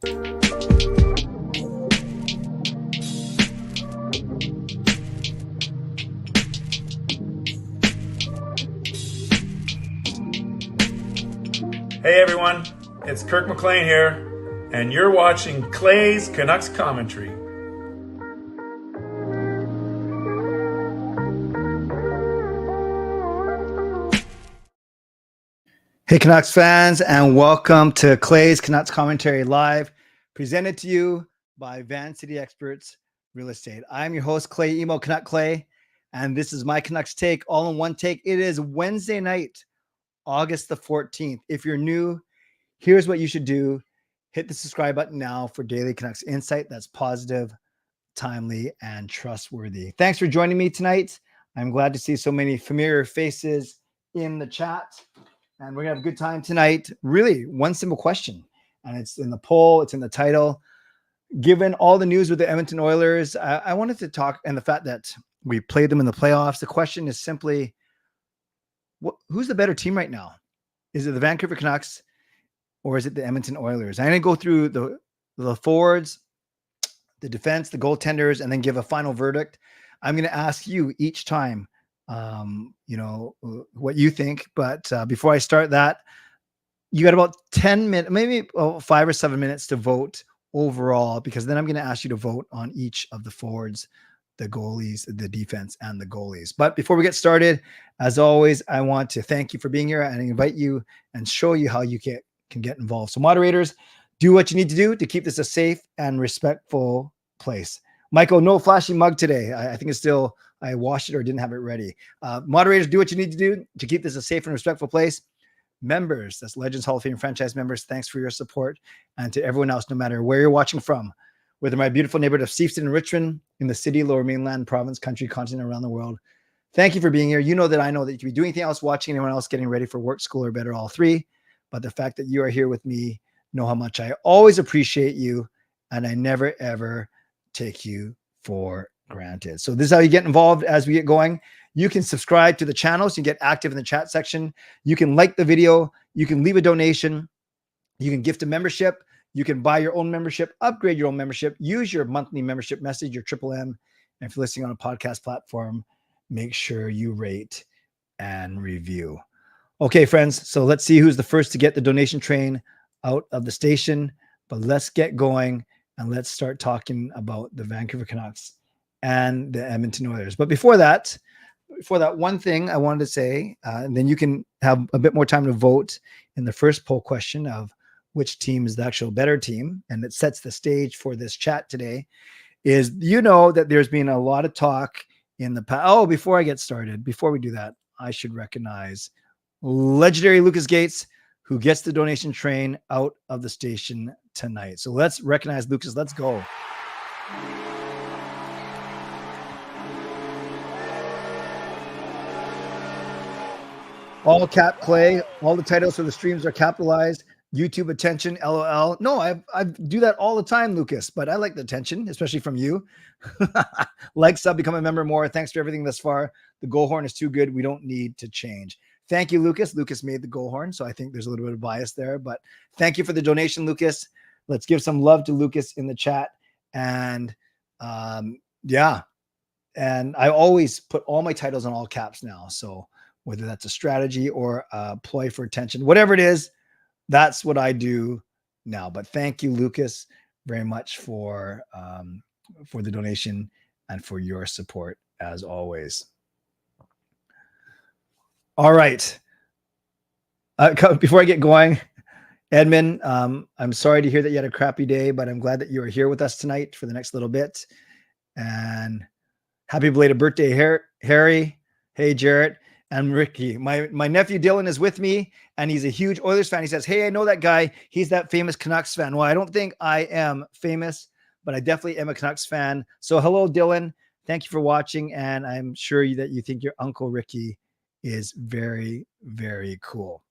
Hey everyone, it's Kirk McLean here, and you're watching Clay's Canucks Commentary. Hey Canucks fans, and welcome to Clay's Canucks Commentary Live, presented to you by Van City Experts Real Estate. I'm your host, Clay Emo Canuck Clay, and this is my Canucks take, all in one take. It is Wednesday night, August the 14th. If you're new, here's what you should do. Hit the subscribe button now for daily Canucks insight that's positive, timely, and trustworthy. Thanks for joining me tonight. I'm glad to see so many familiar faces in the chat. And we're going to have a good time tonight. Really, one simple question. And it's in the poll. It's in the title. Given all the news with the Edmonton Oilers, I wanted to talk, and the fact that we played them in the playoffs, the question is simply, who's the better team right now? Is it the Vancouver Canucks or is it the Edmonton Oilers? I'm going to go through the forwards, the defense, the goaltenders, and then give a final verdict. I'm going to ask you each time what you think. But before I start that, you got about 10 minutes, maybe 5 or 7 minutes to vote overall, because then I'm going to ask you to vote on each of the forwards, the goalies, the defense, and the goalies. But before we get started, as always, I want to thank you for being here and invite you and show you how you can get involved. So moderators, do what you need to do to keep this a safe and respectful place. Michael, no flashy mug today. I think it's still, I washed it or didn't have it ready. Moderators, do what you need to do to keep this a safe and respectful place. Members, that's Legends Hall of Fame franchise members, thanks for your support. And to everyone else, no matter where you're watching from, whether my beautiful neighborhood of Steveston and Richmond, in the city, lower mainland, province, country, continent, around the world, thank you for being here. You know that I know that you could be doing anything else, watching anyone else, getting ready for work, school, or better, all three. But the fact that you are here with me, know how much I always appreciate you, and I never, ever take you for granted. So this is how you get involved as we get going. You can subscribe to the channel so you get active in the chat section. You can like the video. You can leave a donation. You can gift a membership. You can buy your own membership, upgrade your own membership, use your monthly membership message, your M. And if you're listening on a podcast platform, make sure you rate and review. Okay, friends, so let's see who's the first to get the donation train out of the station. But let's get going and let's start talking about the Vancouver Canucks and the Edmonton Oilers. But before that, one thing I wanted to say, and then you can have a bit more time to vote in the first poll question of which team is the actual better team, and it sets the stage for this chat today, is that there's been a lot of talk in the past. Oh, before I get started, before we do that, I should recognize legendary Lucas Gates, who gets the donation train out of the station tonight. So let's recognize Lucas. Let's go. All cap Clay. All the titles for the streams are capitalized. YouTube attention, LOL. No, I do that all the time, Lucas, but I like the attention, especially from you. Like, sub, become a member more. Thanks for everything thus far. The goal horn is too good. We don't need to change. Thank you, Lucas. Lucas made the goal horn, so I think there's a little bit of bias there, but thank you for the donation, Lucas. Let's give some love to Lucas in the chat. And yeah, and I always put all my titles on all caps now. So whether that's a strategy or a ploy for attention, whatever it is, that's what I do now. But thank you, Lucas, very much for the donation and for your support as always. All right. Before I get going, Edmund, I'm sorry to hear that you had a crappy day, but I'm glad that you are here with us tonight for the next little bit. And happy belated birthday, Harry. Hey, Jarrett. And Ricky, my nephew Dylan is with me, and he's a huge Oilers fan. He says, hey, I know that guy. He's that famous Canucks fan. Well, I don't think I am famous, but I definitely am a Canucks fan. So hello, Dylan. Thank you for watching, and I'm sure that you think your Uncle Ricky is very, very cool.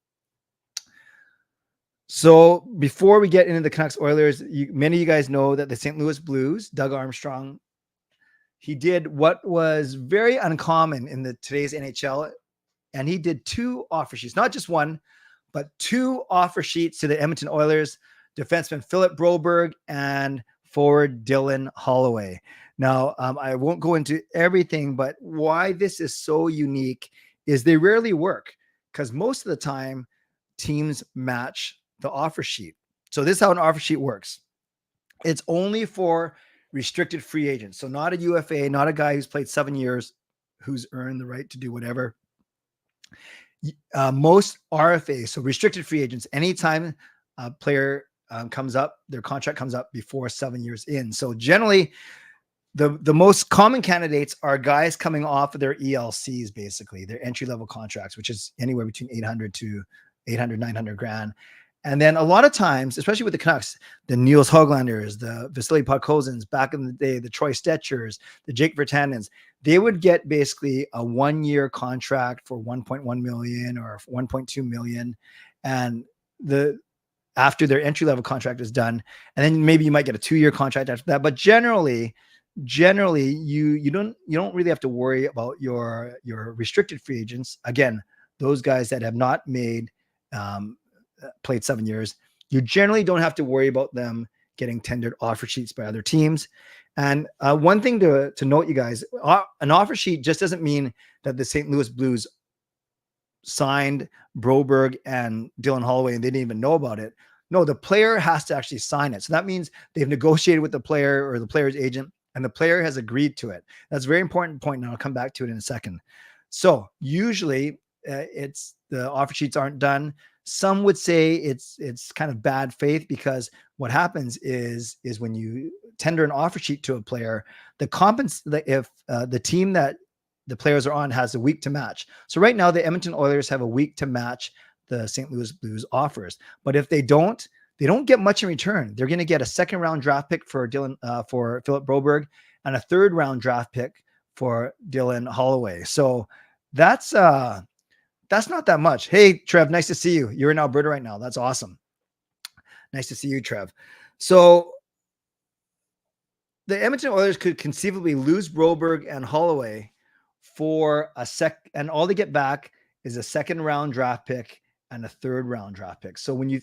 So before we get into the Canucks Oilers, many of you guys know that the St. Louis Blues, Doug Armstrong, he did what was very uncommon in today's NHL. And he did 2 offer sheets, not just one, but 2 offer sheets to the Edmonton Oilers defenseman Philip Broberg, and forward Dylan Holloway. Now, I won't go into everything, but why this is so unique is they rarely work because most of the time teams match the offer sheet. So this is how an offer sheet works. It's only for restricted free agents. So not a UFA, not a guy who's played 7 years, who's earned the right to do whatever. Most RFA, so restricted free agents, anytime a player comes up, their contract comes up before 7 years in. So generally, the most common candidates are guys coming off of their ELCs, basically their entry level contracts, which is anywhere between 800 to 900 grand. And then a lot of times, especially with the Canucks, the Niels Höglanders, the Vasily Podkolzins, back in the day, the Troy Stetchers, the Jake Virtanens, they would get basically a 1-year contract for 1.1 million or 1.2 million. And after their entry level contract is done, and then maybe you might get a 2-year contract after that. But generally you don't really have to worry about your restricted free agents. Again, those guys that have not played 7 years, you generally don't have to worry about them getting tendered offer sheets by other teams. And one thing to note, you guys, an offer sheet just doesn't mean that the St. Louis Blues signed Broberg and Dylan Holloway and they didn't even know about it. No, the player has to actually sign it. So that means they've negotiated with the player or the player's agent, and the player has agreed to it. That's a very important point, and I'll come back to it in a second. So usually it's the offer sheets aren't done. Some would say it's kind of bad faith, because what happens is when you tender an offer sheet to a player, if the team that the players are on has a week to match. So right now the Edmonton Oilers have a week to match the St. Louis Blues offers. But if they don't get much in return. They're going to get a 2nd round draft pick for for Philip Broberg and a 3rd round draft pick for Dylan Holloway. So that's not that much. Hey, Trev, nice to see you. You're in Alberta right now. That's awesome. Nice to see you, Trev. So the Edmonton Oilers could conceivably lose Broberg and Holloway for and all they get back is a 2nd round draft pick and a 3rd round draft pick. So when you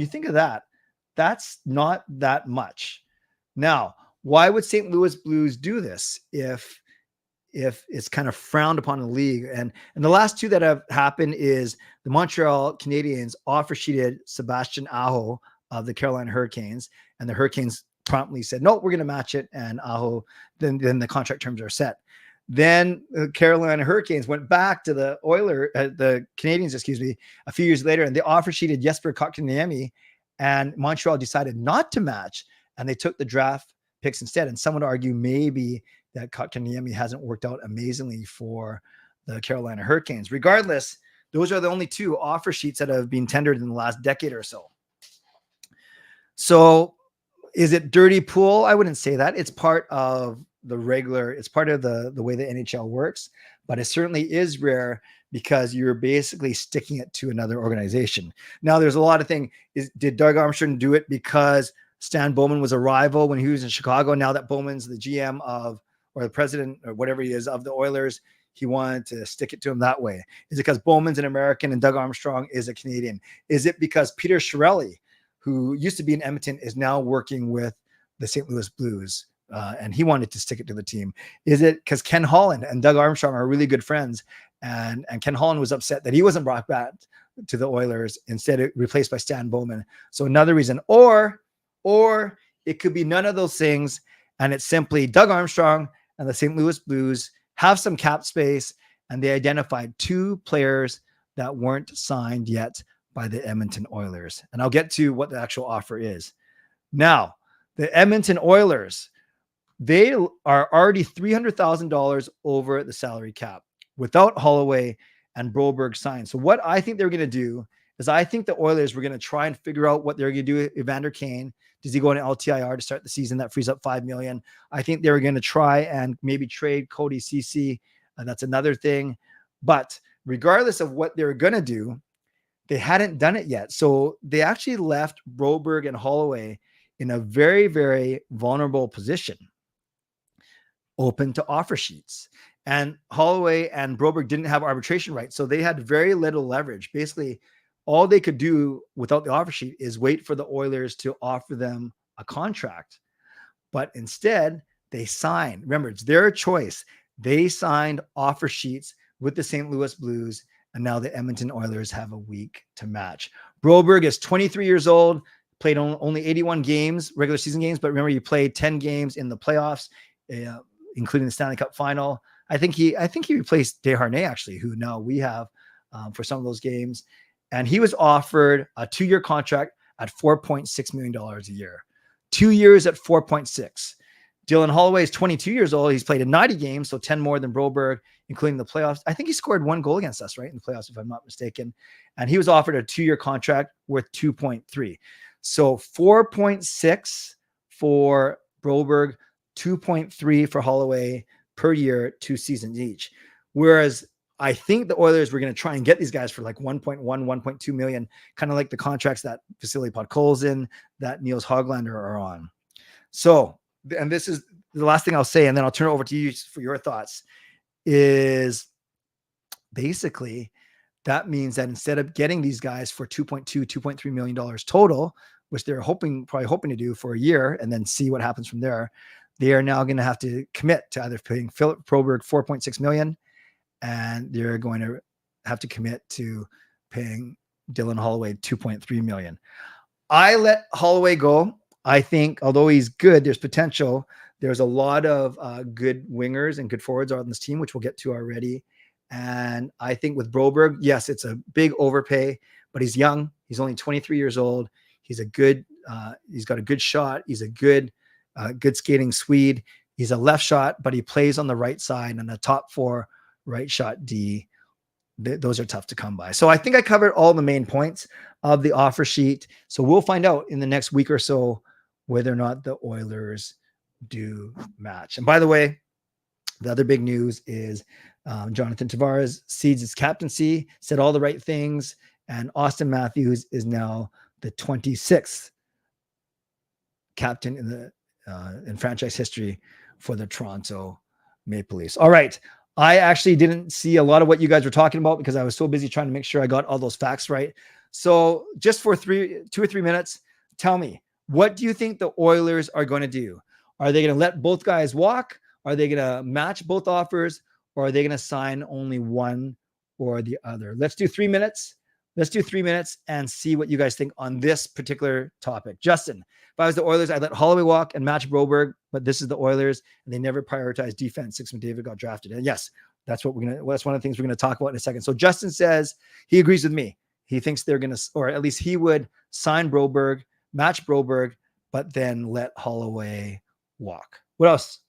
think of that, that's not that much. Now, why would St. Louis Blues do this if it's kind of frowned upon in the league? And the last 2 that have happened is the Montreal Canadiens offer sheeted Sebastian Aho of the Carolina Hurricanes, and the Hurricanes promptly said, no, we're going to match it. And Aho, then the contract terms are set. Then the Carolina Hurricanes went back to the Canadiens, a few years later, and they offer sheeted Jesper Kotkaniemi, and Montreal decided not to match, and they took the draft picks instead. And some would argue maybe that Kotkaniemi hasn't worked out amazingly for the Carolina Hurricanes. Regardless, those are the only 2 offer sheets that have been tendered in the last decade or so. So is it dirty pool? I wouldn't say that. It's part of the way the NHL works, but it certainly is rare because you're basically sticking it to another organization. Now, there's a lot of things. Did Doug Armstrong do it because Stan Bowman was a rival when he was in Chicago? Now that Bowman's the GM or the president or whatever he is of the Oilers, he wanted to stick it to him that way. Is it because Bowman's an American and Doug Armstrong is a Canadian? Is it because Peter Chiarelli, who used to be in Edmonton, is now working with the St. Louis Blues? And he wanted to stick it to the team. Is it because Ken Holland and Doug Armstrong are really good friends, and Ken Holland was upset that he wasn't brought back to the Oilers, instead replaced by Stan Bowman? So another reason, or it could be none of those things, and it's simply Doug Armstrong and the St. Louis Blues have some cap space, and they identified 2 players that weren't signed yet by the Edmonton Oilers. And I'll get to what the actual offer is. Now, the Edmonton Oilers, they are already $300,000 over the salary cap without Holloway and Broberg signed. So what I think they're going to do is, I think the Oilers were going to try and figure out what they're going to do with Evander Kane. Does he go into LTIR to start the season? That frees up $5 million. I think they were going to try and maybe trade Cody CC. That's another thing. But regardless of what they were going to do, they hadn't done it yet. So they actually left Broberg and Holloway in a very, very vulnerable position, open to offer sheets. And Holloway and Broberg didn't have arbitration rights, so they had very little leverage. Basically, all they could do without the offer sheet is wait for the Oilers to offer them a contract. But instead, they signed. Remember, it's their choice. They signed offer sheets with the St. Louis Blues, and now the Edmonton Oilers have a week to match. Broberg is 23 years old, played only 81 games, regular season games, but remember, he played 10 games in the playoffs, including the Stanley Cup final. I think he replaced Desharnais, actually, who now we have for some of those games. And he was offered a 2-year contract at $4.6 million a year. 2 years at 4.6. Dylan Holloway is 22 years old. He's played in 90 games, so 10 more than Broberg, including the playoffs. I think he scored 1 goal against us, right, in the playoffs, if I'm not mistaken. And he was offered a 2-year contract worth 2.3. So 4.6 for Broberg, 2.3 for Holloway per year, 2 seasons each. Whereas I think the Oilers were going to try and get these guys for like 1.1, 1.2 million, kind of like the contracts that Vasily Podkolzin, that Niels Höglander are on. So, and this is the last thing I'll say, and then I'll turn it over to you for your thoughts, is basically that means that instead of getting these guys for $2.3 million total, which they're probably hoping to do for a year and then see what happens from there, they are now going to have to commit to either paying Philip Broberg $4.6 million, and they're going to have to commit to paying Dylan Holloway $2.3 million. I let Holloway go. I think, although he's good, there's potential. There's a lot of good wingers and good forwards on this team, which we'll get to already. And I think with Broberg, yes, it's a big overpay, but he's young. He's only 23 years old. He's he's got a good shot. He's a good skating Swede. He's a left shot, but he plays on the right side, and the top 4 right shot D. Those are tough to come by. So I think I covered all the main points of the offer sheet. So we'll find out in the next week or so whether or not the Oilers do match. And by the way, the other big news is Jonathan Tavares cedes his captaincy, said all the right things, and Austin Matthews is now the 26th captain in franchise history for the Toronto Maple Leafs. All right. I actually didn't see a lot of what you guys were talking about because I was so busy trying to make sure I got all those facts right. So just for 2 or 3 minutes, tell me, what do you think the Oilers are going to do? Are they going to let both guys walk? Are they going to match both offers? Or are they going to sign only one or the other? Let's do 3 minutes. Let's do 3 minutes and see what you guys think on this particular topic. Justin, if I was the Oilers, I'd let Holloway walk and match Broberg, but this is the Oilers, and they never prioritize defense since McDavid got drafted. And yes, that's one of the things we're going to talk about in a second. So Justin says he agrees with me. He thinks they're going to, or at least he would sign Broberg, match Broberg, but then let Holloway walk. What else?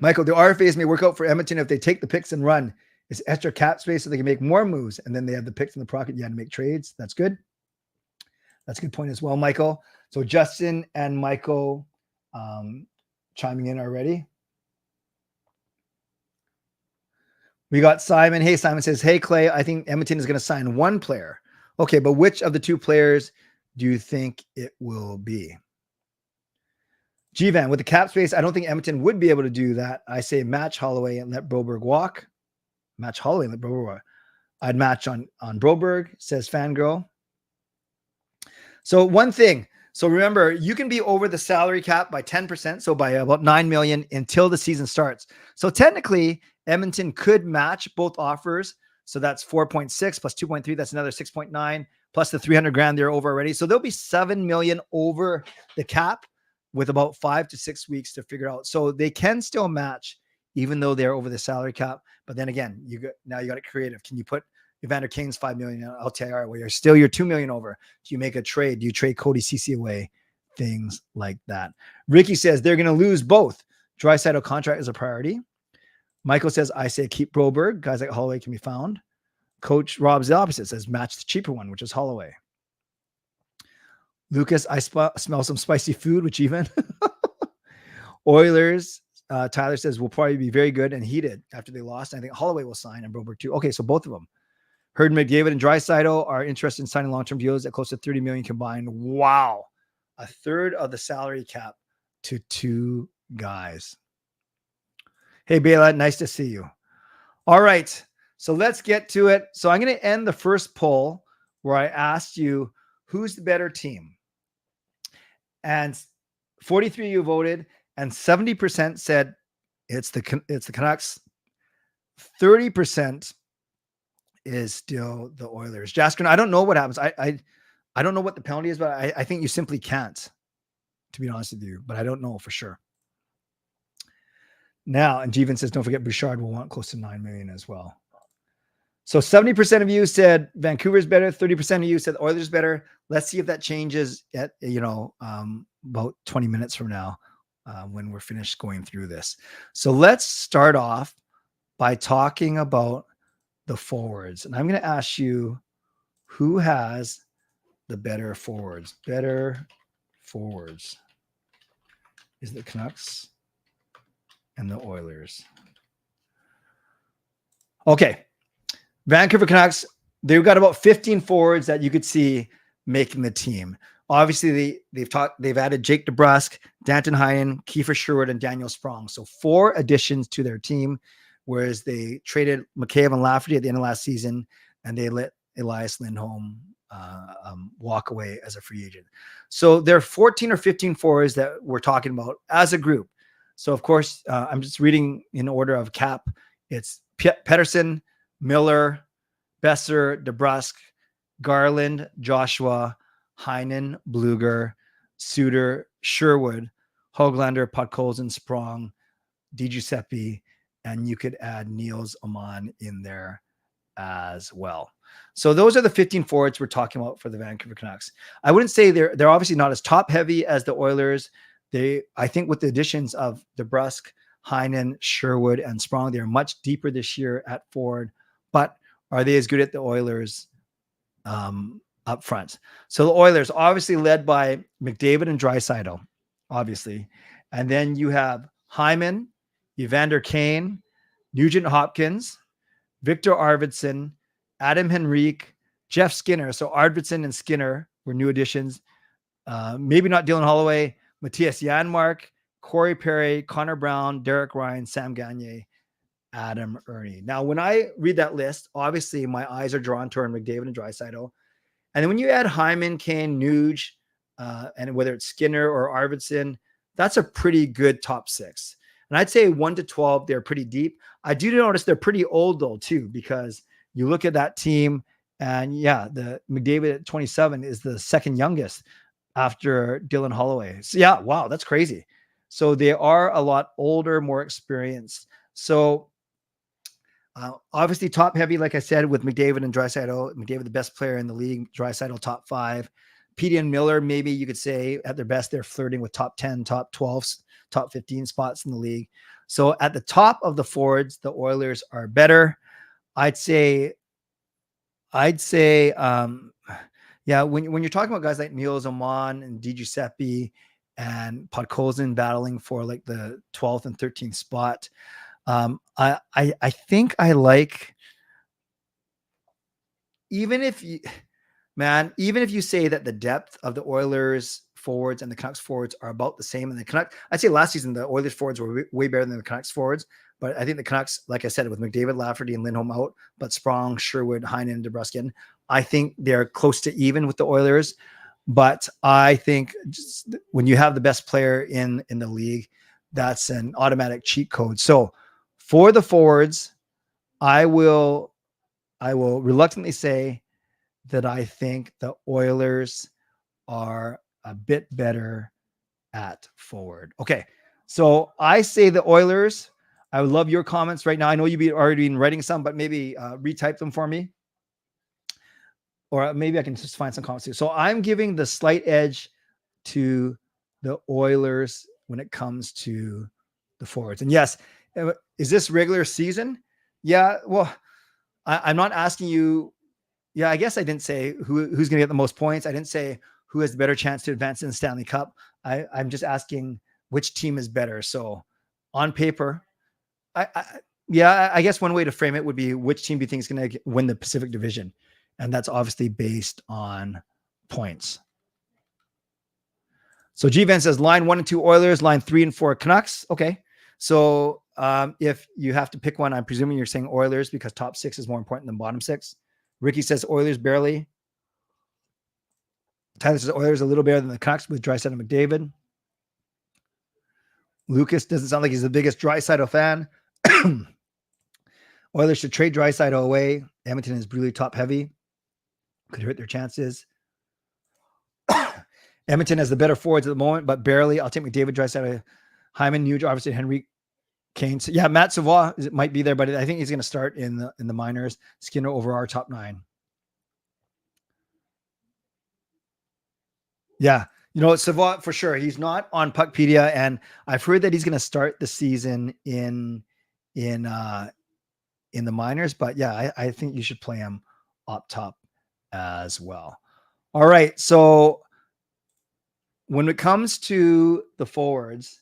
Michael, the RFAs may work out for Edmonton if they take the picks and run. It's extra cap space so they can make more moves, and then they have the picks in the pocket. You had to make trades. That's good. That's a good point as well, Michael. So Justin and Michael chiming in already. We got Simon. Hey, Simon says, hey, Clay, I think Edmonton is going to sign one player. Okay, but which of the 2 players do you think it will be? G-Van, with the cap space, I don't think Edmonton would be able to do that. I say match Holloway and let Broberg walk. Match Holloway and let Broberg walk. I'd match on Broberg, says Fangirl. So one thing. So remember, you can be over the salary cap by 10%, so by about $9 million until the season starts. So technically, Edmonton could match both offers. So that's 4.6 plus 2.3. That's another 6.9 plus the 300 grand they're over already. So they'll be 7 million over the cap with about 5 to 6 weeks to figure out. So they can still match even though they're over the salary cap. But then again, now you got it creative. Can you put Evander Kane's 5 million LTIR where you're 2 million over? Do you make a trade? Do you trade Cody CC away? Things like that. Ricky says they're going to lose both. Draisaitl contract is a priority. Michael says, I say keep Broberg. Guys like Holloway can be found. Coach Rob's the opposite, says match the cheaper one, which is Holloway. Lucas, I smell some spicy food, which even Oilers. Tyler says will probably be very good and heated after they lost. I think Holloway will sign and Broberg too. Okay, so both of them. Heard McDavid and Draisaitl are interested in signing long-term deals at close to 30 million combined. Wow. A third of the salary cap to 2 guys. Hey, Bela, nice to see you. All right. So let's get to it. So I'm going to end the first poll where I asked you who's the better team. And 43 of you voted, and 70% said it's the Canucks. 30% is still the Oilers. Jasker, I don't know what happens. I don't know what the penalty is, but I think you simply can't, to be honest with you. But I don't know for sure. Now, and Jeevan says, don't forget Bouchard will want close to 9 million as well. So 70% of you said Vancouver's better. 30% of you said the Oilers better. Let's see if that changes at, about 20 minutes from now when we're finished going through this. So let's start off by talking about the forwards. And I'm going to ask you who has the better forwards. Better forwards. Is it the Canucks and the Oilers? Okay. Vancouver Canucks, they've got about 15 forwards that you could see making the team. Obviously, they've added Jake DeBrusk, Danton Heinen, Kiefer Sherwood, and Daniel Sprong. So 4 additions to their team, whereas they traded McCabe and Lafferty at the end of last season, and they let Elias Lindholm walk away as a free agent. So there are 14 or 15 forwards that we're talking about as a group. So, of course, I'm just reading in order of cap. It's Pettersson, Miller, Besser, DeBrusk, Garland, Joshua, Heinen, Bluger, Suter, Sherwood, Hoglander, Podkolzin, Sprong, DiGiuseppe, and you could add Niels Aman in there as well. So those are the 15 forwards we're talking about for the Vancouver Canucks. I wouldn't say they're obviously not as top heavy as the Oilers. I think with the additions of DeBrusk, Heinen, Sherwood, and Sprong, they're much deeper this year at forward. But are they as good at the Oilers up front? So the Oilers obviously led by McDavid and Draisaitl, obviously. And then you have Hyman, Evander Kane, Nugent Hopkins, Victor Arvidsson, Adam Henrique, Jeff Skinner. So Arvidsson and Skinner were new additions. Maybe not Dylan Holloway, Matthias Janmark, Corey Perry, Connor Brown, Derek Ryan, Sam Gagner, Adam Ernie. Now, when I read that list, obviously my eyes are drawn toward McDavid and Draisaitl. And then when you add Hyman, Kane, Nuge, and whether it's Skinner or Arvidsson, that's a pretty good top 6. And I'd say 1 to 12, they're pretty deep. I do notice they're pretty old though, too, because you look at that team and the McDavid at 27 is the second youngest after Dylan Holloway. So wow, that's crazy. So they are a lot older, more experienced. So obviously top heavy, like I said, with McDavid and Draisaitl. McDavid, the best player in the league. Draisaitl, top 5. Petey and Miller, maybe you could say at their best, they're flirting with top 10, top 12, top 15 spots in the league. So at the top of the forwards, the Oilers are better. I'd say, when you're talking about guys like Niels Aman and DiGiuseppe and Podkolzin battling for like the 12th and 13th spot, I think I like, even if you say that the depth of the Oilers forwards and the Canucks forwards are about the same, and the Canucks, I'd say last season the Oilers forwards were way better than the Canucks forwards, but I think the Canucks, like I said, with McDavid, Lafferty, and Lindholm out, but Sprong, Sherwood, Heinen, and DeBrusk in, I think they're close to even with the Oilers. But I think just when you have the best player in the league, that's an automatic cheat code. So for the forwards, I will reluctantly say that I think the Oilers are a bit better at forward. Okay, so I say the Oilers. I would love your comments right now. I know you've already been writing some, but maybe retype them for me. Or maybe I can just find some comments too. So I'm giving the slight edge to the Oilers when it comes to the forwards. And yes, is this regular season? Yeah, well, I'm not asking you. Yeah, I guess I didn't say who's going to get the most points. I didn't say who has the better chance to advance in the Stanley Cup. I'm just asking which team is better. So on paper, I guess one way to frame it would be which team do you think is going to win the Pacific Division? And that's obviously based on points. So G-Van says line 1 and 2 Oilers, line 3 and 4 Canucks. Okay. So if you have to pick one, I'm presuming you're saying Oilers because top 6 is more important than bottom 6. Ricky says Oilers barely. Tyler says Oilers a little better than the Canucks with Draisaitl and McDavid. Lucas doesn't sound like he's the biggest Draisaitl fan. Oilers should trade Draisaitl away. Edmonton is really top heavy. Could hurt their chances. Edmonton has the better forwards at the moment, but barely. I'll take McDavid, Draisaitl, Hyman, Nuge, obviously Henry, Kane. So yeah, Matt Savoie might be there, but I think he's going to start in the minors. Skinner over our top 9. Yeah, Savoie for sure. He's not on Puckpedia, and I've heard that he's going to start the season in the minors. But yeah, I think you should play him up top as well. All right, so when it comes to the forwards,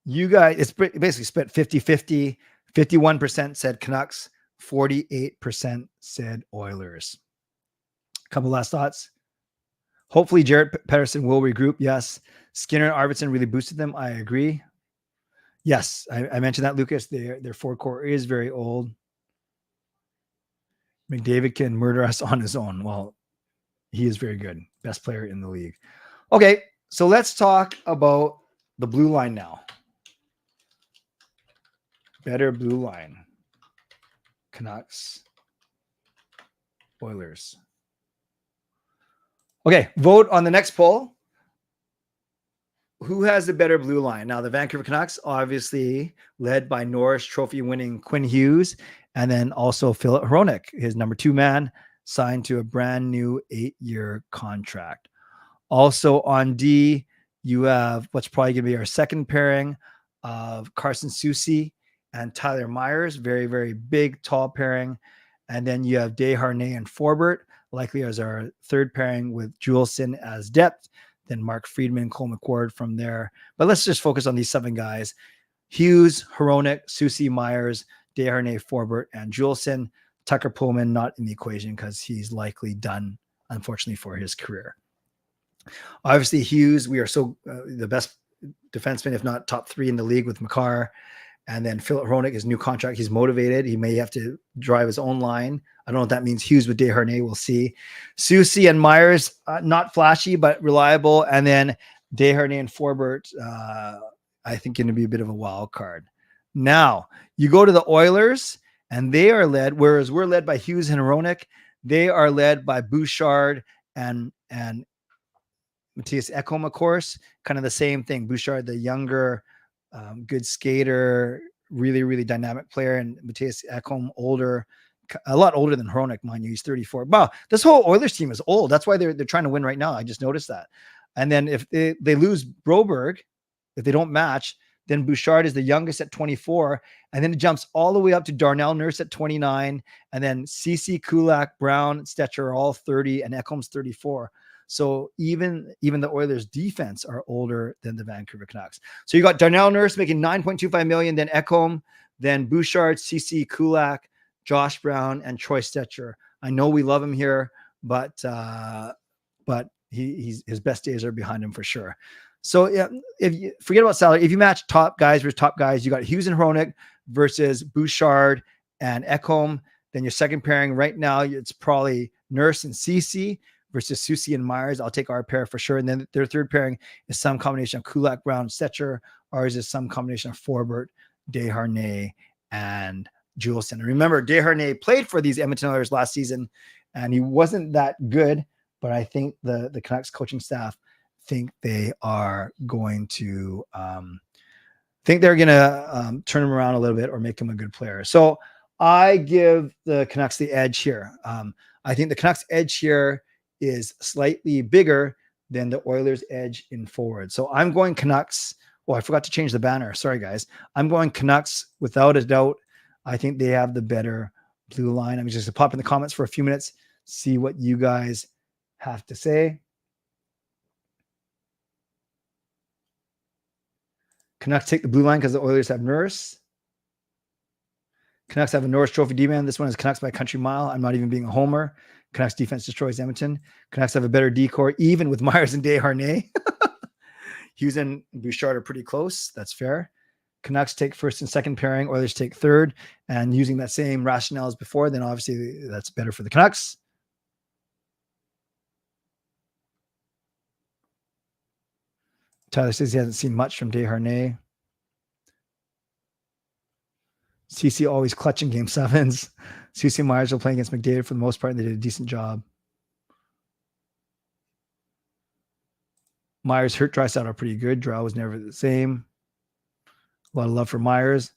you guys, it's basically split 50-50. 51% said Canucks, 48% said Oilers. A couple last thoughts. Hopefully Jaret Pettersson will regroup. Yes. Skinner and Arvidsson really boosted them. I agree. Yes. I mentioned that, Lucas. Their forward core is very old. McDavid can murder us on his own. Well, he is very good. Best player in the league. Okay. So let's talk about the blue line now. Better blue line. Canucks. Oilers. Okay, vote on the next poll. Who has the better blue line? Now, the Vancouver Canucks, obviously led by Norris Trophy winning Quinn Hughes, and then also Philip Hronek, his number 2 man, signed to a brand new 8-year contract. Also on D, you have what's probably going to be our second pairing of Carson Soucy and Tyler Myers. Very, very big, tall pairing. And then you have Desharnais and Forbort, likely as our third pairing with Juleson as depth, then Mark Friedman, Cole McWard from there. But let's just focus on these 7 guys. Hughes, Hronek, Soucy, Myers, Desharnais, Forbort, and Juleson. Tucker Pullman not in the equation because he's likely done, unfortunately, for his career. Obviously, Hughes, we are so the best defenseman, if not top 3 in the league with Makar. And then Philip Hronek, his new contract, he's motivated. He may have to drive his own line. I don't know what that means. Hughes with Desharnais, we'll see. Soucy and Myers, not flashy, but reliable. And then Desharnais and Forbort, I think going to be a bit of a wild card. Now, you go to the Oilers, and they are led, whereas we're led by Hughes and Hronek, they are led by Bouchard and Matthias Ekholm, of course. Kind of the same thing. Bouchard, the younger, good skater, really, really dynamic player, and Matthias Ekholm, older, a lot older than Hronek, mind you. He's 34. Wow, this whole Oilers team is old. That's why they're trying to win right now. I just noticed that. And then if they lose Broberg, if they don't match, then Bouchard is the youngest at 24, and then it jumps all the way up to Darnell Nurse at 29, and then CC, Kulak, Brown, Stetcher are all 30, and Ekholm's 34. So even the Oilers defense are older than the Vancouver Canucks. So you got Darnell Nurse making $9.25 million, then Ekholm, then Bouchard, CC, Kulak, Josh Brown, and Troy Stetcher. I know we love him here, but his best days are behind him for sure. So yeah, if you forget about salary, if you match top guys versus top guys, you got Hughes and Hronek versus Bouchard and Ekholm. Then your second pairing right now, it's probably Nurse and CC versus Soucy and Myers. I'll take our pair for sure. And then their third pairing is some combination of Kulak, Brown, Stetcher. Ours is some combination of Forbort, Desharnais, and Juleson. And remember, Desharnais played for these Edmonton Oilers last season, and he wasn't that good, but I think the Canucks coaching staff think they are going to turn him around a little bit or make him a good player. So I give the Canucks the edge here. I think the Canucks edge here is slightly bigger than the Oilers edge in forward. So I'm going Canucks. Oh, I forgot to change the banner. Sorry, guys. I'm going Canucks without a doubt. I think they have the better blue line. I'm just going to pop in the comments for a few minutes, see what you guys have to say. Canucks take the blue line because the Oilers have Nurse. Canucks have a Norris Trophy D-man. This one is Canucks by a country mile. I'm not even being a homer. Canucks defense destroys Edmonton. Canucks have a better D-core, even with Myers and Desharnais. Hughes and Bouchard are pretty close. That's fair. Canucks take first and second pairing, Oilers take third, and using that same rationale as before, then obviously that's better for the Canucks. Tyler says he hasn't seen much from Desharnais. CC always clutching game sevens. CC Myers will play against McDavid for the most part, and they did a decent job. Myers hurt Draisaitl are pretty good. Drow was never the same. A lot of love for Myers.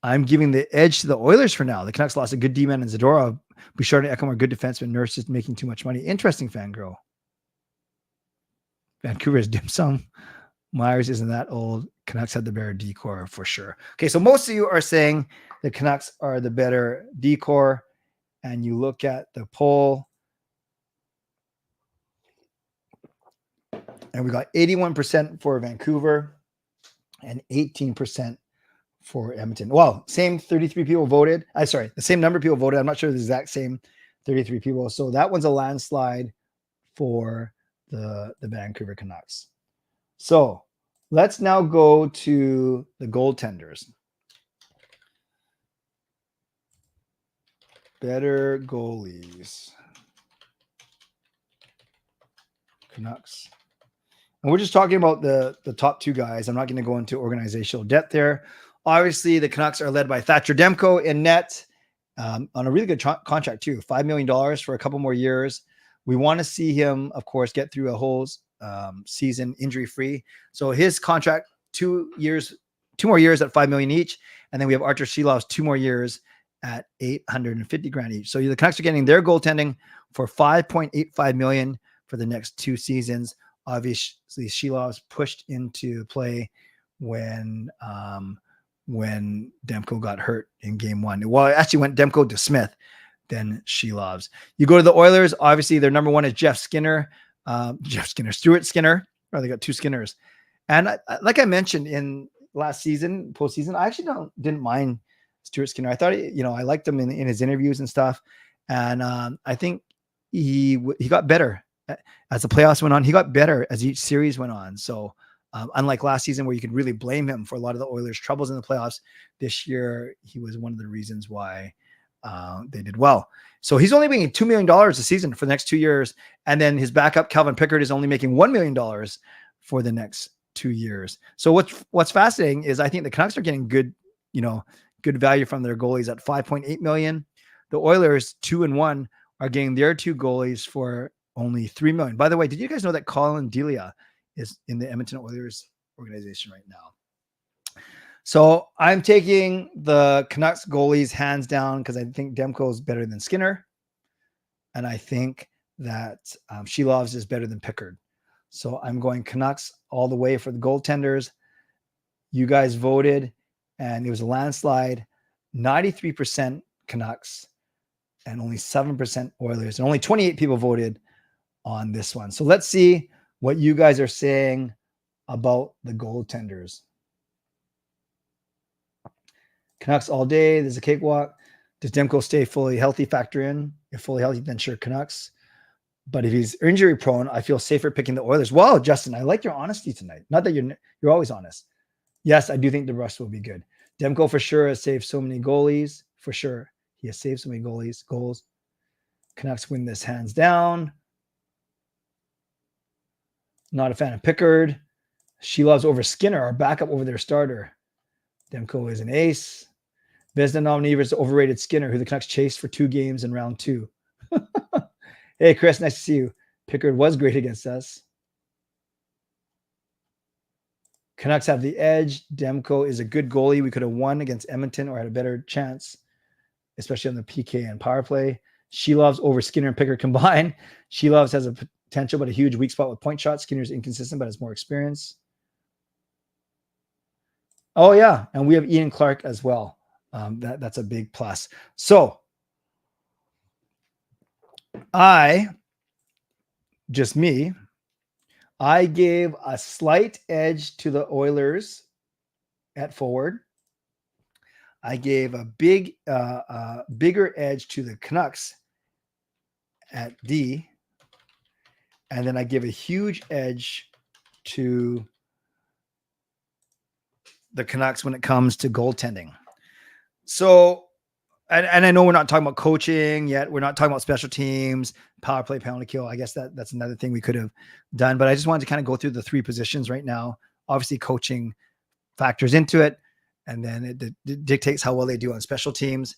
I'm giving the edge to the Oilers for now. The Canucks lost a good D-man in Zadorov. Bouchard and Ekholm are good defensemen. Nurse is making too much money. Interesting, Fangirl. Vancouver's dim sum. Myers isn't that old. Canucks had the better D-core for sure. Okay, so most of you are saying the Canucks are the better D-core, and you look at the poll, and we got 81% for Vancouver and 18% for Edmonton. Well, same 33 people voted. The same number of people voted. I'm not sure the exact same 33 people. So that one's a landslide for the Vancouver Canucks. So let's now go to the goaltenders. Better goalies. Canucks. And we're just talking about the top two guys. I'm not going to go into organizational depth there. Obviously, the Canucks are led by Thatcher Demko in net on a really good contract too. $5 million for a couple more years. We want to see him, of course, get through a whole season injury-free. So his contract, 2 more years at $5 million each. And then we have Artur Silov's 2 more years at $850,000 each. So the Canucks are getting their goaltending for $5.85 million for the next 2 seasons. Obviously, Shilov's pushed into play when Demko got hurt in game 1. Well, it actually went Demko to Smith, then Shilov's. You go to the Oilers, obviously their number 1 is Stuart Skinner. Oh, they got 2 Skinners. And like I mentioned in last season, postseason, I actually didn't mind Stuart Skinner. I thought, I liked him in his interviews and stuff. And I think he got better as the playoffs went on. He got better as each series went on. So unlike last season where you could really blame him for a lot of the Oilers' troubles in the playoffs, this year he was one of the reasons why they did well. So he's only making $2 million a season for the next 2 years. And then his backup, Calvin Pickard, is only making $1 million for the next 2 years. So what's fascinating is I think the Canucks are getting good value from their goalies at $5.8 million. The Oilers, 2 and 1, are getting their 2 goalies for only $3 million. By the way, did you guys know that Colin Delia is in the Edmonton Oilers organization right now? So I'm taking the Canucks goalies hands down because I think Demko is better than Skinner. And I think that Shilov's is better than Pickard. So I'm going Canucks all the way for the goaltenders. You guys voted, and it was a landslide. 93% Canucks and only 7% Oilers. And only 28 people voted on this one. So let's see what you guys are saying about the goaltenders. Canucks all day. There's a cakewalk. Does Demko stay fully healthy? Factor in. If fully healthy, then sure, Canucks. But if he's injury prone, I feel safer picking the Oilers. Wow, Justin, I like your honesty tonight. Not that you're always honest. Yes, I do think the rest will be good. Demko for sure has saved so many goalies. For sure, he has saved so many goals. Canucks win this hands down. Not a fan of Pickard. Shilov's over Skinner, our backup over their starter. Demko is an ace. Vezina nominee versus overrated Skinner, who the Canucks chased for 2 games in round 2. Hey, Chris, nice to see you. Pickard was great against us. Canucks have the edge. Demko is a good goalie. We could have won against Edmonton or had a better chance, especially on the PK and power play. Shilov's over Skinner and Pickard combined. Shilov's has a potential, but a huge weak spot with point shots. Skinner's inconsistent, but has more experience. Oh, yeah. And we have Ian Clark as well. That's a big plus. So I gave a slight edge to the Oilers at forward. I gave a bigger edge to the Canucks at D. And then I give a huge edge to the Canucks when it comes to goaltending. So, and I know we're not talking about coaching yet. We're not talking about special teams, power play, penalty kill. I guess that's another thing we could have done. But I just wanted to kind of go through the three positions right now. Obviously, coaching factors into it, and then it dictates how well they do on special teams.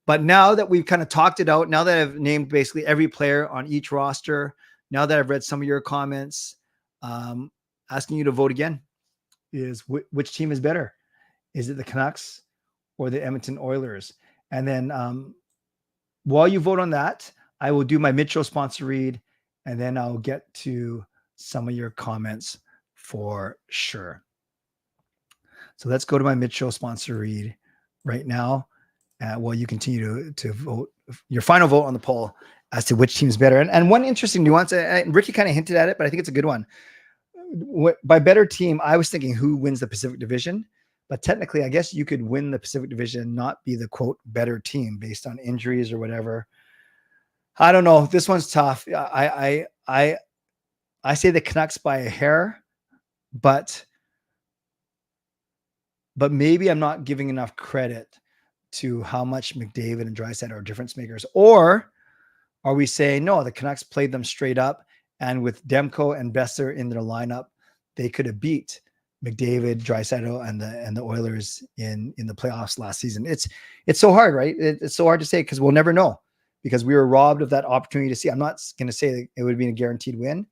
But now that we've kind of talked it out, now that I've named basically every player on each roster, now that I've read some of your comments, asking you to vote again is which team is better? Is it the Canucks or the Edmonton Oilers? And then while you vote on that, I will do my mid-show sponsor read, and then I'll get to some of your comments for sure. So let's go to my mid-show sponsor read right now while you continue to vote your final vote on the poll as to which team is better. And one interesting nuance, Ricky kind of hinted at it, but I think it's a good one. By better team, I was thinking who wins the Pacific Division. But technically, I guess you could win the Pacific Division and not be the quote better team based on injuries or whatever. I don't know. This one's tough. I say the Canucks by a hair, but maybe I'm not giving enough credit to how much McDavid and Draisaitl are difference makers. Or are we saying no? The Canucks played them straight up, and with Demko and Besser in their lineup, they could have beat McDavid, Draisaitl, and the Oilers in the playoffs last season. It's so hard, right? It's so hard to say because we'll never know because we were robbed of that opportunity to see. I'm not going to say it would be a guaranteed win,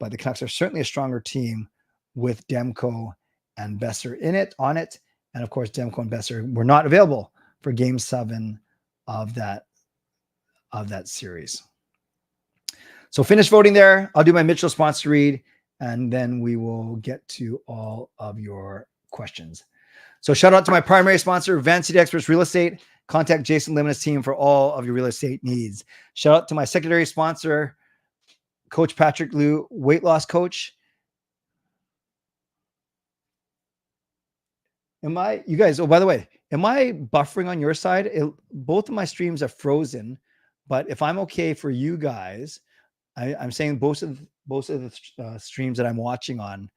but the Canucks are certainly a stronger team with Demko and Besser on it. And of course, Demko and Besser were not available for Game 7 of that series. So finish voting there. I'll do my Mitchell sponsor read, and then we will get to all of your questions. So shout out to my primary sponsor, Van City Experts Real Estate. Contact Jason Lim and his team for all of your real estate needs. Shout out to my secondary sponsor, Coach Patrick Liu, weight loss coach. You guys, oh, by the way, am I buffering on your side? Both of my streams are frozen, but if I'm okay for you guys, I'm saying both of the streams that I'm watching on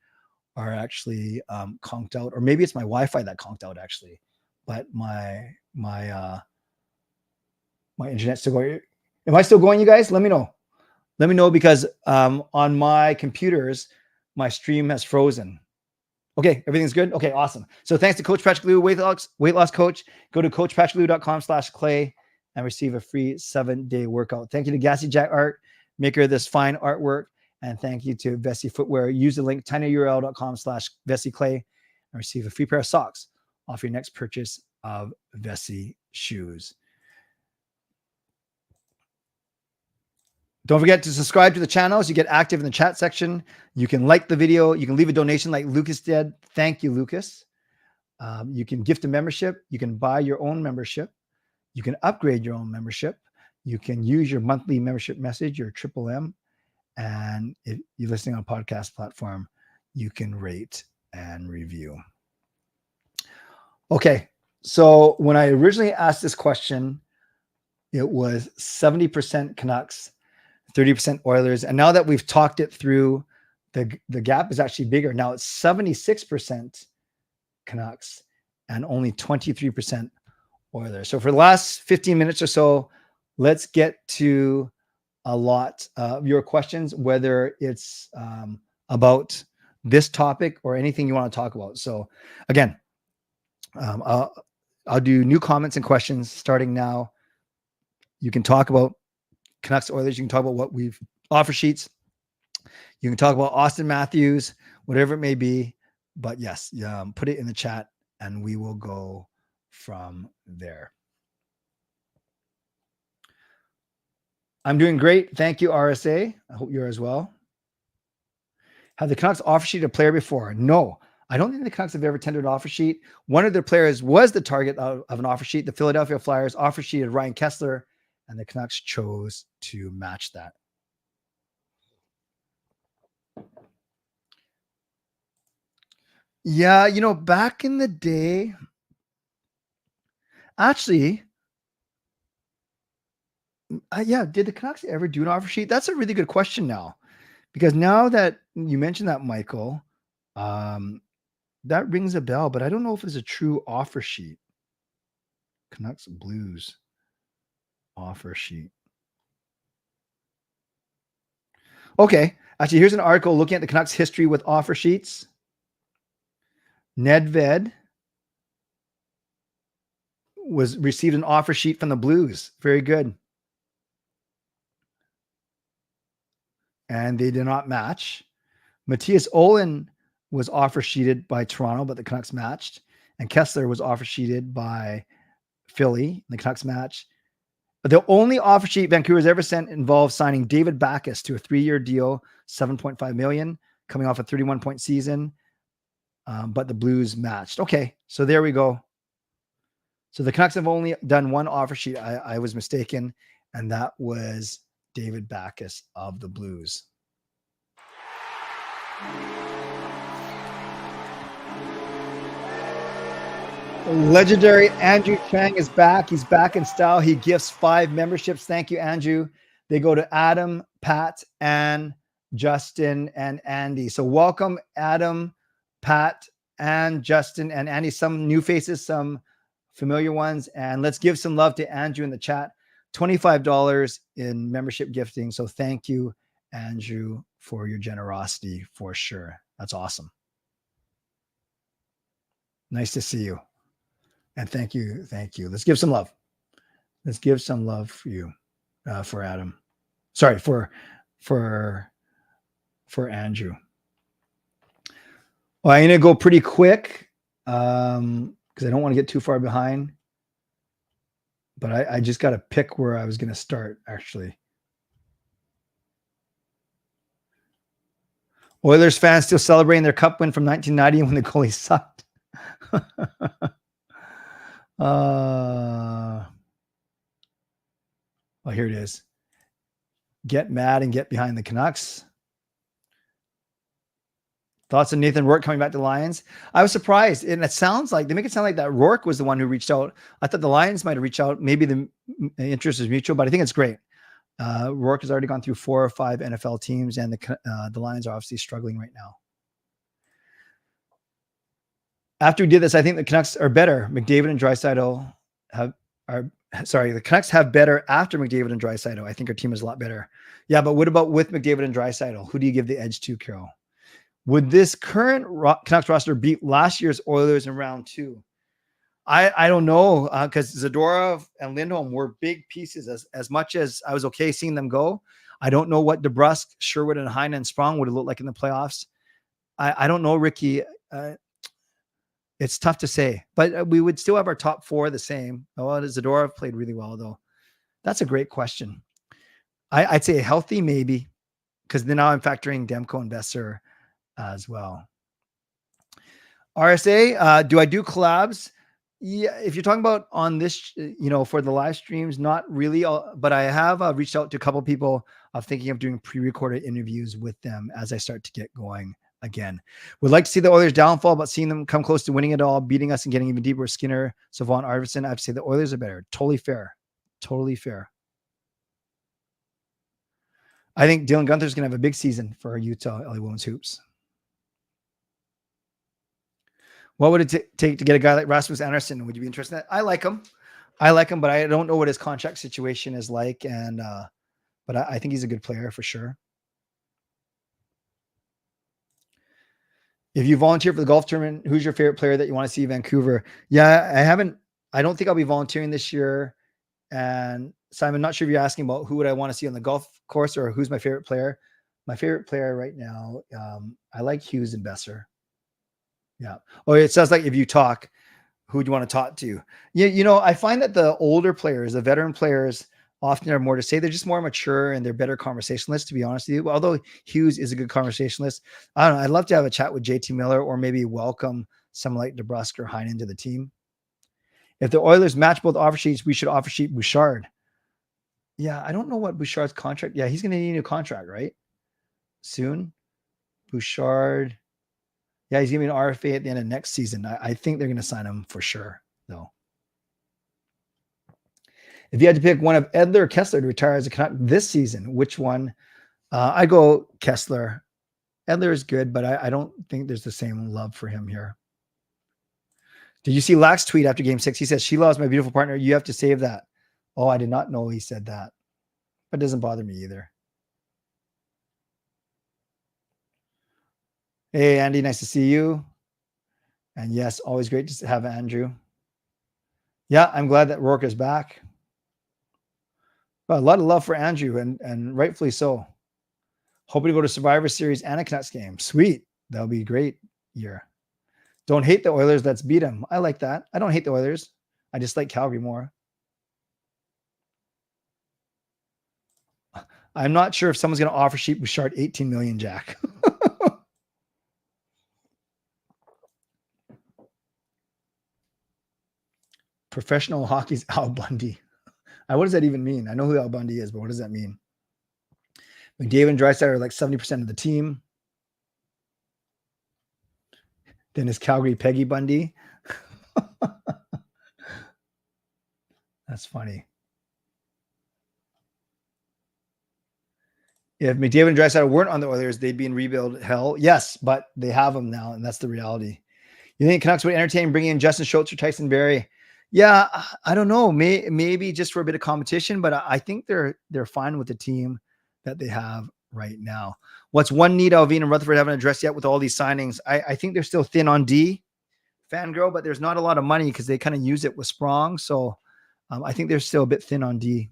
are actually conked out, or maybe it's my Wi-Fi that conked out actually, but my internet's still going. Am I still going, you guys? Let me know because on my computers, my stream has frozen. Okay, everything's good. Okay, awesome. So thanks to Coach Patrick Liu, weight loss coach. Go to coachpatrickliu.com/clay and receive a free 7-day workout. Thank you to Gassy Jack Art, maker of this fine artwork. And thank you to Vessi Footwear. Use the link tinyurl.com/VessiClay and receive a free pair of socks off your next purchase of Vessi shoes. Don't forget to subscribe to the channel so you get active in the chat section. You can like the video. You can leave a donation like Lucas did. Thank you, Lucas. You can gift a membership. You can buy your own membership. You can upgrade your own membership. You can use your monthly membership message, your M. And if you're listening on a podcast platform, you can rate and review. Okay. So when I originally asked this question, it was 70% Canucks, 30% Oilers. And now that we've talked it through, the gap is actually bigger. Now it's 76% Canucks and only 23% Oilers. So for the last 15 minutes or so, let's get to a lot of your questions, whether it's about this topic or anything you want to talk about. So again, I'll do new comments and questions starting now. You can talk about Canucks Oilers. You can talk about what we've offer sheets. You can talk about Austin Matthews, whatever it may be. But yes, put it in the chat and we will go from there. I'm doing great. Thank you, RSA. I hope you're as well. Have the Canucks offer sheet a player before? No, I don't think the Canucks have ever tendered an offer sheet. One of their players was the target of an offer sheet. The Philadelphia Flyers offer sheeted Ryan Kessler, and the Canucks chose to match that. Yeah, back in the day, actually, did the Canucks ever do an offer sheet? That's a really good question now, because now that you mentioned that, Michael, That rings a bell, but I don't know if it's a true offer sheet. Canucks Blues offer sheet. Okay. Actually, here's an article looking at the Canucks history with offer sheets. Nedved was received an offer sheet from the Blues. Very good. And they did not match. Matthias Olin was offer sheeted by Toronto, but the Canucks matched. And Kessler was offer sheeted by Philly. The Canucks matched. The only offer sheet Vancouver's ever sent involved signing David Backes to a 3-year deal, $7.5 million, coming off a 31-point season. But the Blues matched. Okay, so there we go. So the Canucks have only done one offer sheet. I was mistaken, and that was David Backes of the Blues. Legendary Andrew Chang is back. He's back in style. He gifts 5 memberships. Thank you, Andrew. They go to Adam, Pat, and Justin, and Andy. So welcome, Adam, Pat, and Justin, and Andy. Some new faces, some familiar ones. And let's give some love to Andrew in the chat. $25 in membership gifting. So thank you, Andrew, for your generosity for sure. That's awesome. Nice to see you. And thank you. Thank you. Let's give some love. Let's give some love for you, for Adam. Sorry, for Andrew. Well, I'm going to go pretty quick because I don't want to get too far behind. But I just got to pick where I was going to start, actually. Oilers fans still celebrating their cup win from 1990 when the goalie sucked. Well, here it is. Get mad and get behind the Canucks. Thoughts on Nathan Rourke coming back to Lions? I was surprised. And it sounds like, they make it sound like that Rourke was the one who reached out. I thought the Lions might have reached out. Maybe the interest is mutual, but I think it's great. Rourke has already gone through 4 or 5 NFL teams, and the Lions are obviously struggling right now. After we did this, I think the Canucks are better. McDavid and Draisaitl the Canucks have better after McDavid and Draisaitl. I think our team is a lot better. Yeah, but what about with McDavid and Draisaitl? Who do you give the edge to, Carol? Would this current Canucks roster beat last year's Oilers in round 2? I don't know, because Zadorov and Lindholm were big pieces. As much as I was okay seeing them go, I don't know what DeBrusk, Sherwood, and Heinen and Sprong would have looked like in the playoffs. I don't know, Ricky. It's tough to say, but we would still have our top 4 the same. Oh, Zadorov played really well, though. That's a great question. I'd say healthy, maybe, because then now I'm factoring Demko and Besser as well. RSA, do I do collabs? Yeah, if you're talking about on this, for the live streams, not really, but I have reached out to a couple of people of thinking of doing pre-recorded interviews with them as I start to get going again. Would like to see the Oilers downfall, but seeing them come close to winning it all, beating us and getting even deeper with Skinner, Savon, Arvidsson, I'd say the Oilers are better. Totally fair. Totally fair. I think Dylan Guenther's going to have a big season for Utah LA Women's Hoops. What would it take to get a guy like Rasmus Andersson? Would you be interested in that? I like him, but I don't know what his contract situation is like. And, but I think he's a good player for sure. If you volunteer for the golf tournament, who's your favorite player that you want to see in Vancouver? Yeah, I don't think I'll be volunteering this year. And Simon, not sure if you're asking about who would I want to see on the golf course or who's my favorite player. My favorite player right now, I like Hughes and Besser. Yeah. Oh, it sounds like if you talk, who do you want to talk to? Yeah, I find that the older players, the veteran players, often have more to say. They're just more mature and they're better conversationalists, to be honest with you. Although Hughes is a good conversationalist. I don't know. I'd love to have a chat with JT Miller or maybe welcome someone like DeBrusk or Heinen to the team. If the Oilers match both offer sheets, we should offer sheet Bouchard. Yeah, I don't know what Bouchard's contract. Yeah, he's going to need a new contract, right? Soon. Bouchard. Yeah, he's going to be an RFA at the end of next season. I think they're going to sign him for sure, though. If you had to pick one of Edler or Kessler to retire as a Canuck this season, which one? I go Kessler. Edler is good, but I don't think there's the same love for him here. Did you see Lack's tweet after game 6? He says, "She loves my beautiful partner. You have to save that." Oh, I did not know he said that. That doesn't bother me either. Hey, Andy, nice to see you. And yes, always great to have Andrew. Yeah, I'm glad that Rourke is back. But a lot of love for Andrew, and rightfully so. Hoping to go to Survivor Series and a Canucks game. Sweet. That'll be a great year. Don't hate the Oilers. Let's beat them. I like that. I don't hate the Oilers. I just like Calgary more. I'm not sure if someone's going to offer Sheep Bouchard 18 million, Jack. Professional hockey's Al Bundy. What does that even mean? I know who Al Bundy is, but what does that mean? McDavid and Draisaitl are like 70% of the team. Then is Calgary Peggy Bundy? That's funny. If McDavid and Draisaitl weren't on the Oilers, they'd be in rebuild hell. Yes, but they have them now, and that's the reality. You think Canucks would entertain bringing in Justin Schultz or Tyson Barrie? Yeah, I don't know. Maybe just for a bit of competition, but I think they're fine with the team that they have right now. What's one need Alvin and Rutherford haven't addressed yet with all these signings? I think they're still thin on D, Fangirl, but there's not a lot of money because they kind of use it with Sprong. So I think they're still a bit thin on D.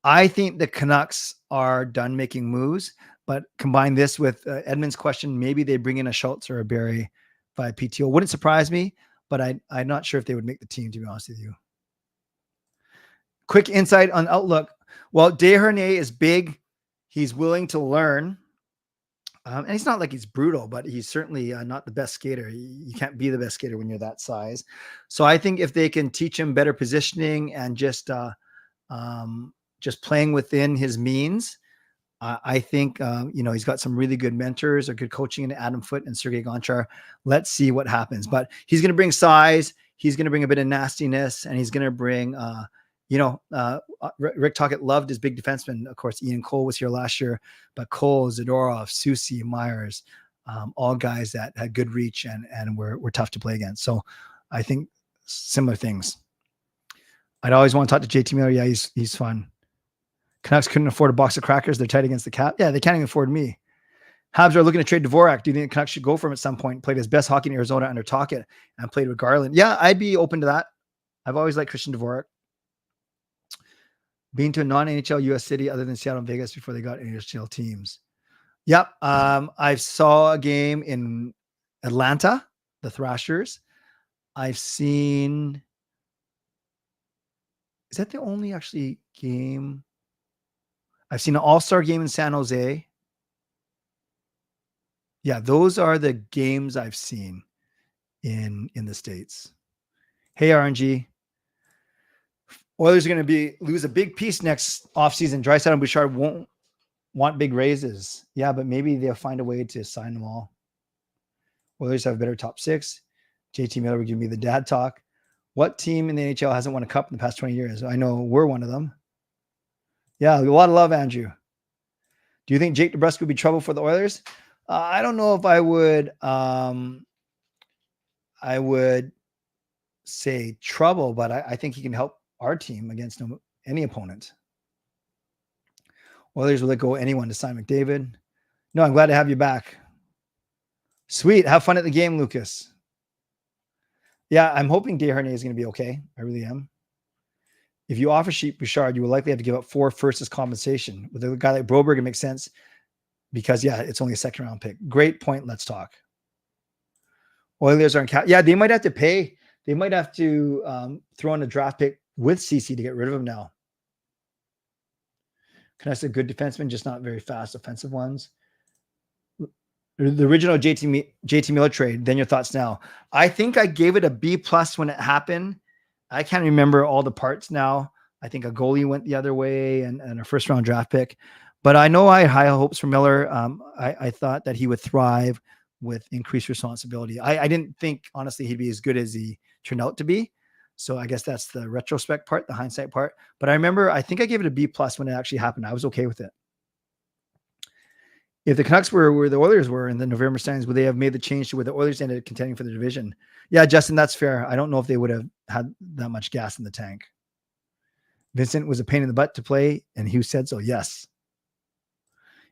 I think the Canucks are done making moves, but combine this with Edmund's question, maybe they bring in a Schultz or a Barrie by PTO. Wouldn't surprise me, but I'm not sure if they would make the team, to be honest with you. Quick insight on outlook. Well, Desharnais is big. He's willing to learn. And he's not like he's brutal, but he's certainly not the best skater. You can't be the best skater when you're that size. So I think if they can teach him better positioning and just playing within his means, I think, he's got some really good mentors or good coaching in Adam Foote and Sergei Gonchar. Let's see what happens. But he's going to bring size. He's going to bring a bit of nastiness, and he's going to bring, Rick Tocchet loved his big defenseman. Of course, Ian Cole was here last year, but Cole, Zadorov, Susie, Myers, all guys that had good reach and were tough to play against. So I think similar things. I'd always want to talk to JT Miller. Yeah, he's fun. Canucks couldn't afford a box of crackers. They're tight against the cap. Yeah, they can't even afford me. Habs are looking to trade Dvorak. Do you think the Canucks should go for him at some point? Played his best hockey in Arizona under Tocchet and played with Garland. Yeah, I'd be open to that. I've always liked Christian Dvorak. Been to a non-NHL US city other than Seattle and Vegas before they got NHL teams. Yep. I saw a game in Atlanta, the Thrashers. I've seen... Is that the only actually game? I've seen an all-star game in San Jose. Yeah, those are the games I've seen in the States. Hey, RNG. Oilers are going to lose a big piece next offseason. Draisaitl and Bouchard won't want big raises. Yeah, but maybe they'll find a way to sign them all. Oilers have a better top six. JT Miller would give me the dad talk. What team in the NHL hasn't won a cup in the past 20 years? I know we're one of them. Yeah, a lot of love, Andrew. Do you think Jake DeBrusk would be trouble for the Oilers? I don't know if I would. I would say trouble, but I think he can help our team against any opponent. Oilers will let go anyone to sign McDavid. No, I'm glad to have you back. Sweet. Have fun at the game, Lucas. Yeah, I'm hoping Desharnais is going to be okay. I really am. If you offer Sheep Bouchard, you will likely have to give up 4 firsts as compensation. With a guy like Broberg, it makes sense because, yeah, it's only a second-round pick. Great point. Let's talk. Oilers are in cap. Yeah, they might have to pay. They might have to throw in a draft pick with CC to get rid of him now. Canucks are good defensemen, just not very fast offensive ones. The original JT Miller trade. Then your thoughts now. I think I gave it a B+ when it happened. I can't remember all the parts now. I think a goalie went the other way and a first-round draft pick. But I know I had high hopes for Miller. I thought that he would thrive with increased responsibility. I didn't think, honestly, he'd be as good as he turned out to be. So I guess that's the retrospect part, the hindsight part. But I remember, I think I gave it a B+ when it actually happened. I was okay with it. If the Canucks were where the Oilers were in the November standings, would they have made the change to where the Oilers ended up contending for the division? Yeah, Justin, that's fair. I don't know if they would have had that much gas in the tank. Vincent was a pain in the butt to play, and Hughes said so. Yes.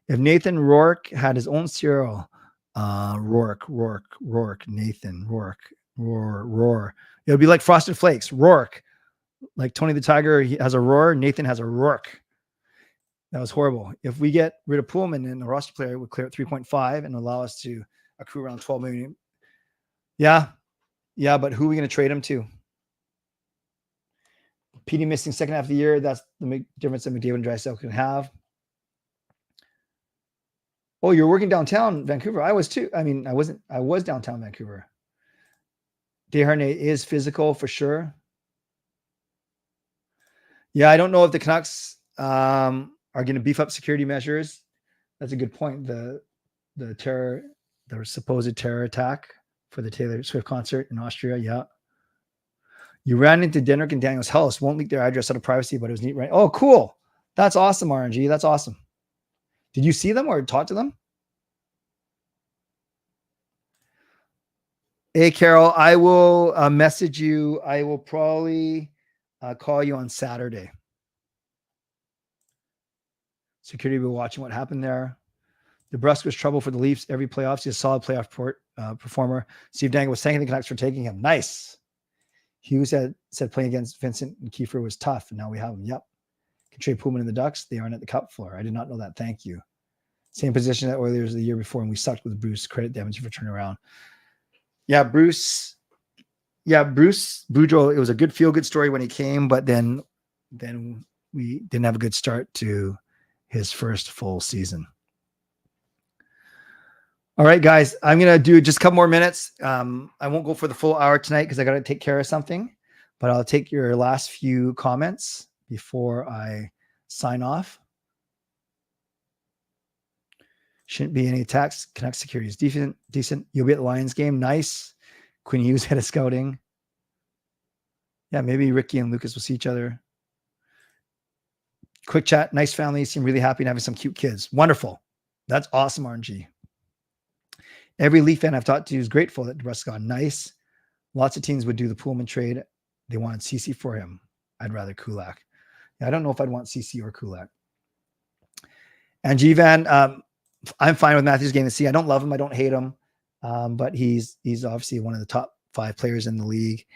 If Nathan Rourke had his own cereal, Rourke, Nathan Rourke, roar. It would be like Frosted Flakes, Rourke. Like Tony the Tiger, he has a roar. Nathan has a Rourke. That was horrible. If we get rid of Pullman, and the roster player would clear at 3.5 and allow us to accrue around 12 million. Yeah. But who are we going to trade him to? PD missing second half of the year. That's the difference that McDavid and Drysdale can have. Oh, you're working downtown Vancouver. I was too. I mean, I was downtown Vancouver. Desharnais is physical for sure. Yeah, I don't know if the Canucks are going to beef up security measures. That's a good point. The supposed terror attack for the Taylor Swift concert in Austria. Yeah. You ran into Denrick and Daniel's house. Won't leak their address out of privacy, but it was neat, right? Oh, cool. That's awesome, RNG. That's awesome. Did you see them or talk to them? Hey, Carol, I will message you. I will probably call you on Saturday. Security will be watching what happened there. DeBrusk was trouble for the Leafs every playoffs. He's a solid playoff performer. Steve Dangle was thanking the Canucks for taking him. Nice. Hughes said playing against Vincent and Kiefer was tough, and now we have him. Yep. Can trade Pullman and the Ducks. They aren't at the cup floor. I did not know that. Thank you. Same position at Oilers the year before, and we sucked with Bruce. Credit damage for turning around. Yeah, Bruce Boudreau, it was a good feel-good story when he came, but then we didn't have a good start to his first full season. All right, guys, I'm going to do just a couple more minutes. I won't go for the full hour tonight because I got to take care of something, but I'll take your last few comments before I sign off. Shouldn't be any attacks. Canucks security is decent. You'll be at the Lions game. Nice. Quinn Hughes head of scouting. Yeah, maybe Ricky and Lucas will see each other. Quick chat. Nice family. Seem really happy and having some cute kids. Wonderful. That's awesome, RNG. Every Leaf fan I've talked to is grateful that DeBrusk gone. Nice. Lots of teams would do the Pullman trade. They wanted CC for him. I'd rather Kulak. Yeah, I don't know if I'd want CC or Kulak. And G-Van, I'm fine with Matthews getting the C. I don't love him. I don't hate him. But he's obviously one of the top 5 players in the league,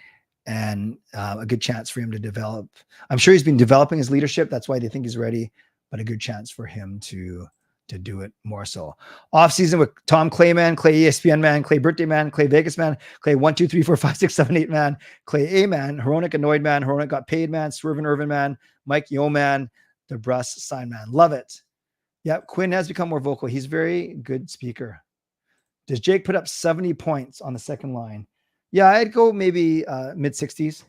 and a good chance for him to develop. I'm sure he's been developing his leadership. That's why they think he's ready, but a good chance for him to do it more so. Off season with Tom Clayman, Clay ESPN man, Clay Birthday man, Clay Vegas man, Clay 1, 2, 3, 4, 5, 6, 7, 8 man, Clay A man, Heronic Annoyed man, Heronic Got Paid man, Swervin Irvin man, Mike Yo man, DeBrusk Sign man. Love it. Yeah, Quinn has become more vocal. He's a very good speaker. Does Jake put up 70 points on the second line? Yeah, I'd go maybe mid-60s.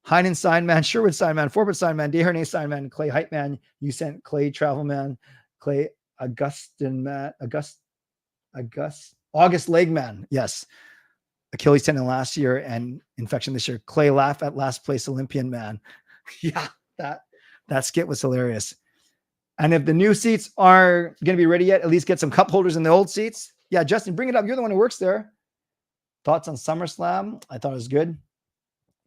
Heinen Signman, Sherwood Signman, Forbert Signman, Desharnais Signman, Clay Hype Man. You sent Clay Travel Man, Clay Augustin Man, August Leg Man. Yes. Achilles tendon last year and infection this year. Clay Laugh at Last Place Olympian Man. Yeah, that skit was hilarious. And if the new seats aren't going to be ready yet, at least get some cup holders in the old seats. Yeah, Justin, bring it up. You're the one who works there. Thoughts on SummerSlam? I thought it was good.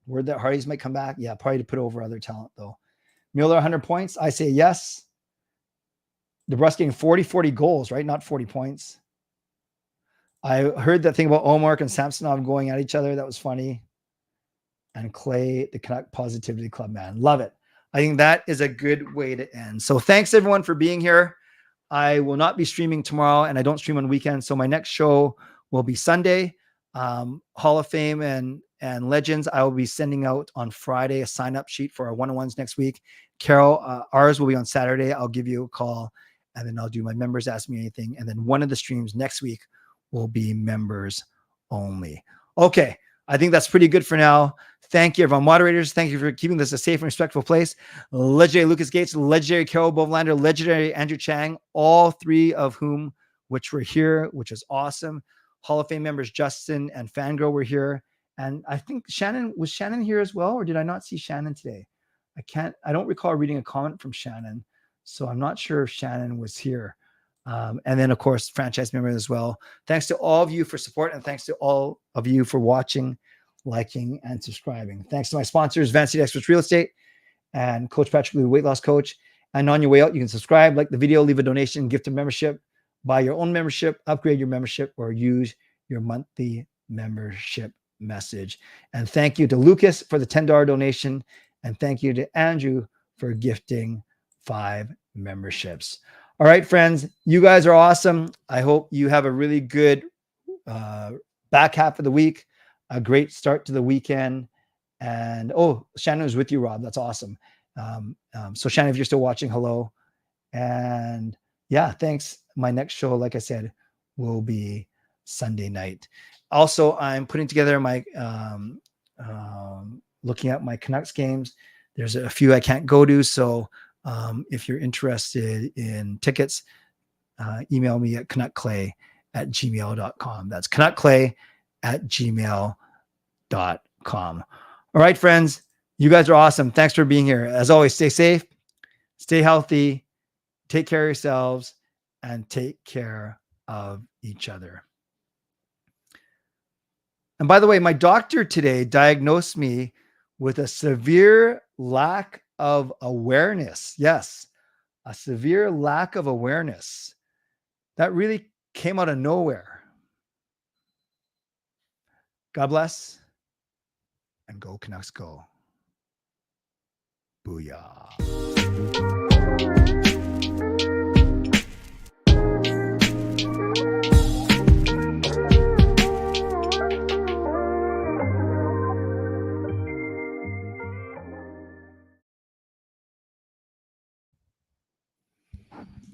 Word that Hardys might come back. Yeah, probably to put over other talent, though. Mueller, 100 points. I say yes. DeBrusk getting 40 goals, right? Not 40 points. I heard that thing about Omar and Samsonov going at each other. That was funny. And Clay, the Canuck Positivity Club man. Love it. I think that is a good way to end. So thanks, everyone, for being here. I will not be streaming tomorrow, and I don't stream on weekends. So my next show will be Sunday. Hall of Fame and Legends. I will be sending out on Friday a sign-up sheet for our one-on-ones next week. Carol, ours will be on Saturday. I'll give you a call, and then I'll do my members ask me anything. And then one of the streams next week will be members only. Okay. I think that's pretty good for now. Thank you, everyone. Moderators, thank you for keeping this a safe and respectful place. Legendary Lucas Gates, legendary Carol Bovenlander, legendary Andrew Chang, all 3 of whom which were here, which is awesome. Hall of Fame members Justin and Fangirl were here. And I think was Shannon here as well? Or did I not see Shannon today? I don't recall reading a comment from Shannon. So I'm not sure if Shannon was here. And then, of course, franchise members as well. Thanks to all of you for support, and thanks to all of you for watching, liking, and subscribing. Thanks to my sponsors, Vanity Experts Real Estate and Coach Patrick Lee, Weight Loss Coach. And on your way out, you can subscribe, like the video, leave a donation, gift a membership, buy your own membership, upgrade your membership, or use your monthly membership message. And thank you to Lucas for the $10 donation. And thank you to Andrew for gifting 5 memberships. All right, friends, you guys are awesome. I hope you have a really good back half of the week, a great start to the weekend. And oh, Shannon was with you, Rob. That's awesome. So Shannon, if you're still watching, hello. And yeah, thanks. My next show, like I said, will be Sunday night. Also, I'm putting together my looking at my Canucks games. There's a few I can't go to, so if you're interested in tickets, email me at canuckclay@gmail.com. That's canuckclay@gmail.com. All right, friends, you guys are awesome. Thanks for being here. As always, stay safe, stay healthy, take care of yourselves, and take care of each other. And by the way, my doctor today diagnosed me with a severe lack of awareness. Yes, a severe lack of awareness. That really came out of nowhere. God bless, and go Canucks go. Booyah.